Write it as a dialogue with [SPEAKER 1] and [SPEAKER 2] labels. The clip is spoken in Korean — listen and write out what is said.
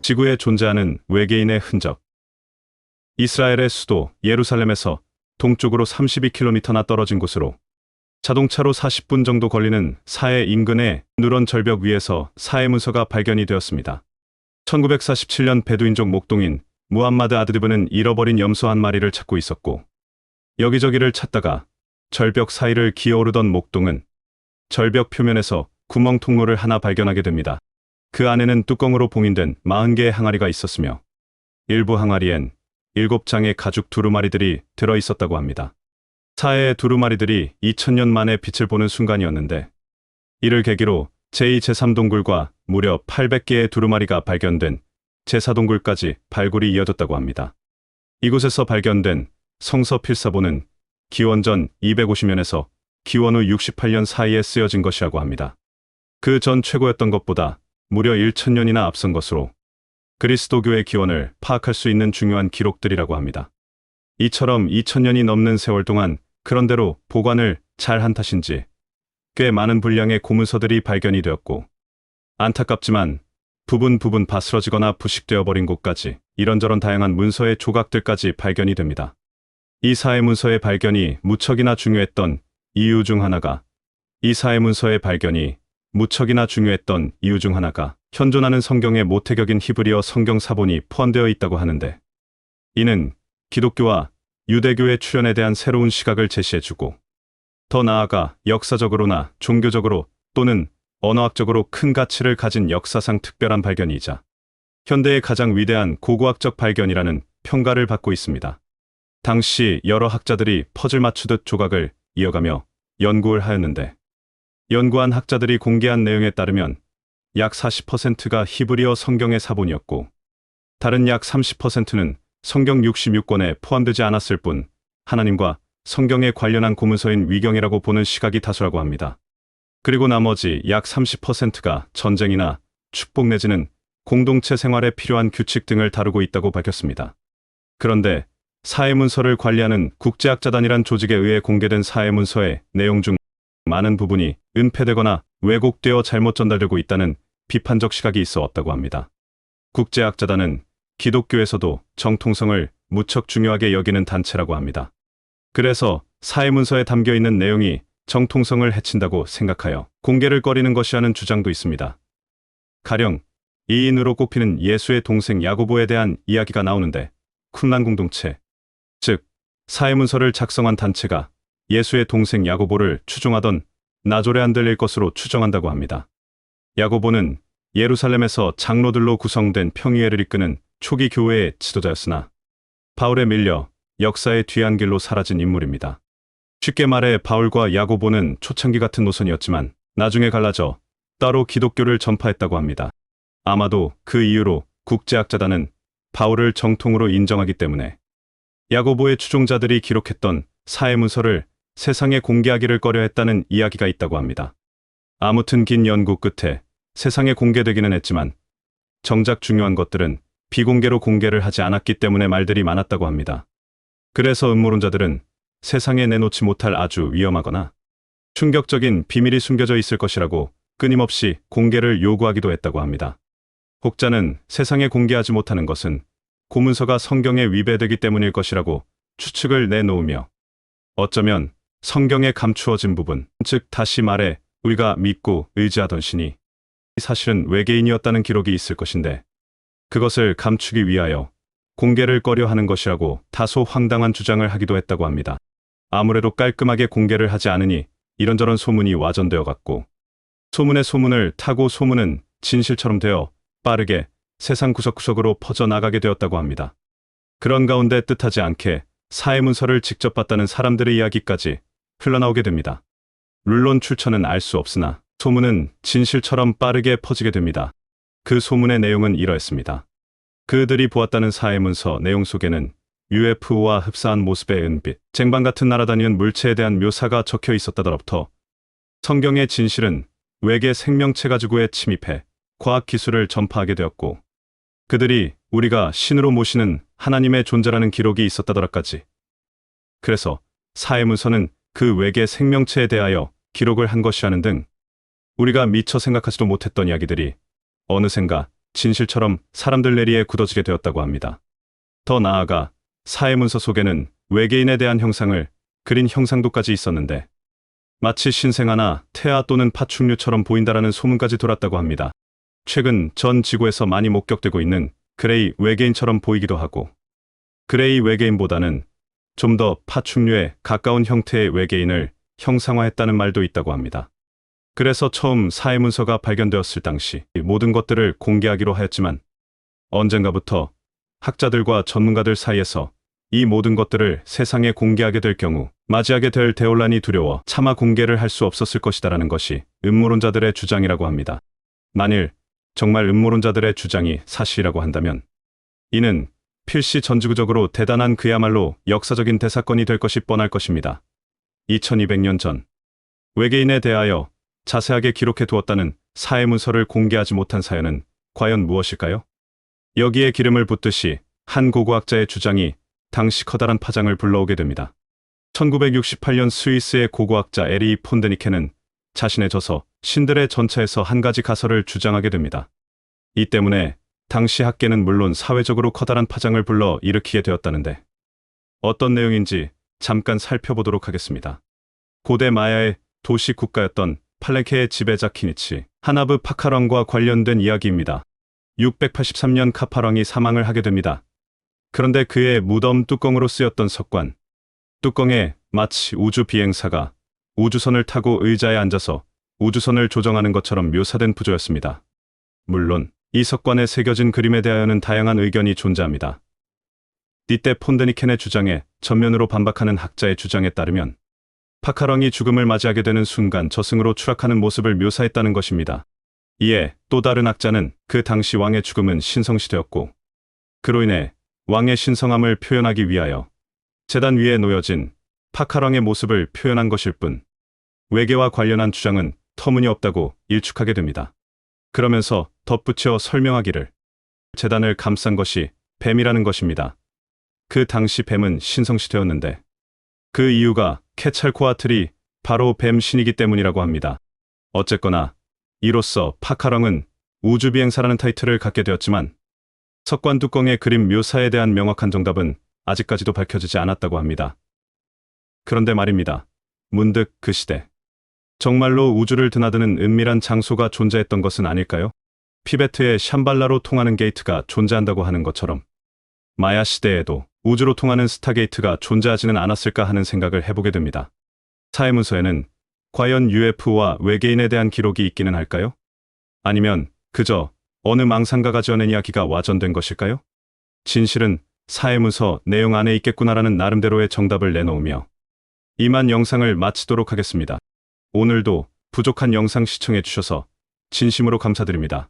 [SPEAKER 1] 지구에 존재하는 외계인의 흔적. 이스라엘의 수도 예루살렘에서 동쪽으로 32km나 떨어진 곳으로 자동차로 40분 정도 걸리는 사해 인근의 누런 절벽 위에서 사해 문서가 발견이 되었습니다. 1947년 베두인족 목동인 무함마드 아드드브는 잃어버린 염소 한 마리를 찾고 있었고, 여기저기를 찾다가 절벽 사이를 기어오르던 목동은 절벽 표면에서 구멍 통로를 하나 발견하게 됩니다. 그 안에는 뚜껑으로 봉인된 40개의 항아리가 있었으며 일부 항아리엔 7장의 가죽 두루마리들이 들어있었다고 합니다. 사해의 두루마리들이 2000년 만에 빛을 보는 순간이었는데, 이를 계기로 제2, 제3동굴과 무려 800개의 두루마리가 발견된 제4동굴까지 발굴이 이어졌다고 합니다. 이곳에서 발견된 성서 필사본은 기원전 250년에서 기원 후 68년 사이에 쓰여진 것이라고 합니다. 그 전 최고였던 것보다 무려 1000년이나 앞선 것으로 그리스도교의 기원을 파악할 수 있는 중요한 기록들이라고 합니다. 이처럼 2000년이 넘는 세월 동안 그런대로 보관을 잘한 탓인지 꽤 많은 분량의 고문서들이 발견이 되었고, 안타깝지만 부분 바스러지거나 부식되어 버린 곳까지 이런저런 다양한 문서의 조각들까지 발견이 됩니다. 이 사해 문서의 발견이 무척이나 중요했던 이유 중 하나가 현존하는 성경의 모태격인 히브리어 성경 사본이 포함되어 있다고 하는데, 이는 기독교와 유대교의 출현에 대한 새로운 시각을 제시해주고, 더 나아가 역사적으로나 종교적으로 또는 언어학적으로 큰 가치를 가진 역사상 특별한 발견이자 현대의 가장 위대한 고고학적 발견이라는 평가를 받고 있습니다. 당시 여러 학자들이 퍼즐 맞추듯 조각을 이어가며 연구를 하였는데, 연구한 학자들이 공개한 내용에 따르면 약 40%가 히브리어 성경의 사본이었고, 다른 약 30%는 성경 66권에 포함되지 않았을 뿐 하나님과 성경에 관련한 고문서인 위경이라고 보는 시각이 다수라고 합니다. 그리고 나머지 약 30%가 전쟁이나 축복 내지는 공동체 생활에 필요한 규칙 등을 다루고 있다고 밝혔습니다. 그런데 사해문서를 관리하는 국제학자단이란 조직에 의해 공개된 사해문서의 내용 중 많은 부분이 은폐되거나 왜곡되어 잘못 전달되고 있다는 비판적 시각이 있어 왔다고 합니다. 국제학자단은 기독교에서도 정통성을 무척 중요하게 여기는 단체라고 합니다. 그래서 사해문서에 담겨있는 내용이 정통성을 해친다고 생각하여 공개를 꺼리는 것이라는 주장도 있습니다. 가령 이인으로 꼽히는 예수의 동생 야고보에 대한 이야기가 나오는데, 쿰란 공동체, 즉 사해문서를 작성한 단체가 예수의 동생 야고보를 추종하던 나조레안들일 것으로 추정한다고 합니다. 야고보는 예루살렘에서 장로들로 구성된 평의회를 이끄는 초기 교회의 지도자였으나 바울에 밀려 역사의 뒤안길로 사라진 인물입니다. 쉽게 말해 바울과 야고보는 초창기 같은 노선이었지만 나중에 갈라져 따로 기독교를 전파했다고 합니다. 아마도 그 이유로 국제학자단은 바울을 정통으로 인정하기 때문에 야고보의 추종자들이 기록했던 사해문서를 세상에 공개하기를 꺼려했다는 이야기가 있다고 합니다. 아무튼 긴 연구 끝에 세상에 공개되기는 했지만 정작 중요한 것들은 비공개로 공개를 하지 않았기 때문에 말들이 많았다고 합니다. 그래서 음모론자들은 세상에 내놓지 못할 아주 위험하거나 충격적인 비밀이 숨겨져 있을 것이라고 끊임없이 공개를 요구하기도 했다고 합니다. 혹자는 세상에 공개하지 못하는 것은 고문서가 성경에 위배되기 때문일 것이라고 추측을 내놓으며, 어쩌면 성경에 감추어진 부분, 즉 다시 말해 우리가 믿고 의지하던 신이 사실은 외계인이었다는 기록이 있을 것인데, 그것을 감추기 위하여 공개를 꺼려하는 것이라고 다소 황당한 주장을 하기도 했다고 합니다. 아무래도 깔끔하게 공개를 하지 않으니 이런저런 소문이 와전되어 갔고, 소문의 소문을 타고 소문은 진실처럼 되어 빠르게 세상 구석구석으로 퍼져나가게 되었다고 합니다. 그런 가운데 뜻하지 않게 사해문서를 직접 봤다는 사람들의 이야기까지 흘러나오게 됩니다. 물론 출처는 알 수 없으나 소문은 진실처럼 빠르게 퍼지게 됩니다. 그 소문의 내용은 이러했습니다. 그들이 보았다는 사해문서 내용 속에는 UFO와 흡사한 모습의 은빛, 쟁반 같은 날아다니는 물체에 대한 묘사가 적혀 있었다더럽터 성경의 진실은 외계 생명체가 지구에 침입해 과학기술을 전파하게 되었고, 그들이 우리가 신으로 모시는 하나님의 존재라는 기록이 있었다더라까지. 그래서 사해문서는 그 외계 생명체에 대하여 기록을 한 것이라는 등 우리가 미처 생각하지도 못했던 이야기들이 어느샌가 진실처럼 사람들 내리에 굳어지게 되었다고 합니다. 더 나아가 사회문서 속에는 외계인에 대한 형상을 그린 형상도까지 있었는데 마치 신생아나 태아 또는 파충류처럼 보인다라는 소문까지 돌았다고 합니다. 최근 전 지구에서 많이 목격되고 있는 그레이 외계인처럼 보이기도 하고 그레이 외계인보다는 좀 더 파충류에 가까운 형태의 외계인을 형상화했다는 말도 있다고 합니다. 그래서 처음 사회문서가 발견되었을 당시 모든 것들을 공개하기로 하였지만 언젠가부터 학자들과 전문가들 사이에서 이 모든 것들을 세상에 공개하게 될 경우 맞이하게 될 대혼란이 두려워 차마 공개를 할 수 없었을 것이다라는 것이 음모론자들의 주장이라고 합니다. 만일 정말 음모론자들의 주장이 사실이라고 한다면 이는 필시 전지구적으로 대단한 그야말로 역사적인 대사건이 될 것이 뻔할 것입니다. 2200년 전 외계인에 대하여 자세하게 기록해 두었다는 사회문서를 공개하지 못한 사연은 과연 무엇일까요? 여기에 기름을 붓듯이 한 고고학자의 주장이 당시 커다란 파장을 불러오게 됩니다. 1968년 스위스의 고고학자 에리 폰데니케는 자신의 저서 신들의 전차에서 한 가지 가설을 주장하게 됩니다. 이 때문에 당시 학계는 물론 사회적으로 커다란 파장을 불러 일으키게 되었다는데 어떤 내용인지 잠깐 살펴보도록 하겠습니다. 고대 마야의 도시 국가였던 팔레케의 지배자 키니치 하나브 파카왕과 관련된 이야기입니다. 683년 카파왕이 사망을 하게 됩니다. 그런데 그의 무덤 뚜껑으로 쓰였던 석관, 뚜껑에 마치 우주 비행사가 우주선을 타고 의자에 앉아서 우주선을 조정하는 것처럼 묘사된 부조였습니다. 물론 이 석관에 새겨진 그림에 대하여는 다양한 의견이 존재합니다. 이때 폰데니켄의 주장에 전면으로 반박하는 학자의 주장에 따르면 파카왕이 죽음을 맞이하게 되는 순간 저승으로 추락하는 모습을 묘사했다는 것입니다. 이에 또 다른 학자는 그 당시 왕의 죽음은 신성시되었고 그로 인해 왕의 신성함을 표현하기 위하여 제단 위에 놓여진 파카왕의 모습을 표현한 것일 뿐 외계와 관련한 주장은 터무니없다고 일축하게 됩니다. 그러면서 덧붙여 설명하기를 제단을 감싼 것이 뱀이라는 것입니다. 그 당시 뱀은 신성시되었는데 그 이유가 케찰코아틀이 바로 뱀 신이기 때문이라고 합니다. 어쨌거나 이로써 파카왕은 우주비행사라는 타이틀을 갖게 되었지만 석관 뚜껑의 그림 묘사에 대한 명확한 정답은 아직까지도 밝혀지지 않았다고 합니다. 그런데 말입니다. 문득 그 시대 정말로 우주를 드나드는 은밀한 장소가 존재했던 것은 아닐까요? 피베트의 샴발라로 통하는 게이트가 존재한다고 하는 것처럼 마야 시대에도 우주로 통하는 스타게이트가 존재하지는 않았을까 하는 생각을 해보게 됩니다. 사회문서에는 과연 UFO와 외계인에 대한 기록이 있기는 할까요? 아니면 그저 어느 망상가가 지어낸 이야기가 와전된 것일까요? 진실은 사회문서 내용 안에 있겠구나라는 나름대로의 정답을 내놓으며 이만 영상을 마치도록 하겠습니다. 오늘도 부족한 영상 시청해 주셔서 진심으로 감사드립니다.